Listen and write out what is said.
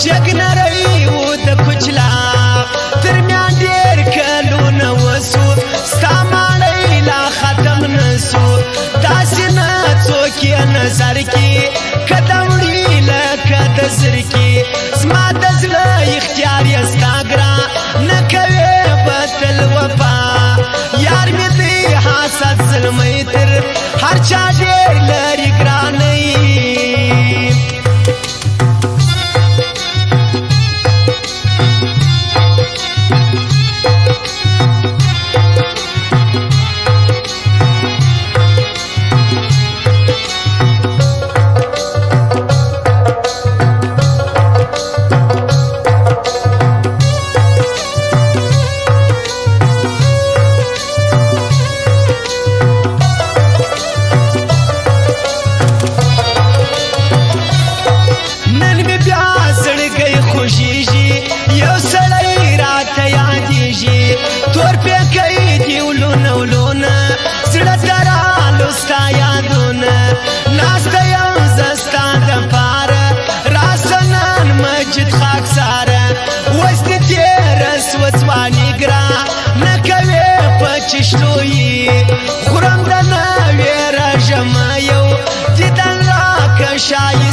جګنه رہی و د کچلا ترمیان ډېر کلونه وسو ستا ماڼۍ لا ختم نسو داسې نه څوک یې نظر کې قدم وړي لکه د زر کې زما د زړه اختیار یې ستا ګران نه کوې به تل وفا یار مې دی حسد ظلمی تر هر چا ډېر لري ګرانۍ تور پیکی دیولونه ولونه زړه درالو ستا یادونه ناسته یم زه ستا دپاره راسه نن مسجد خاکساره اوس دې تېره سوه ځواني ګرانه کوې په چشتو یې خورم د نوې رژمه یو دیدن راکه شاید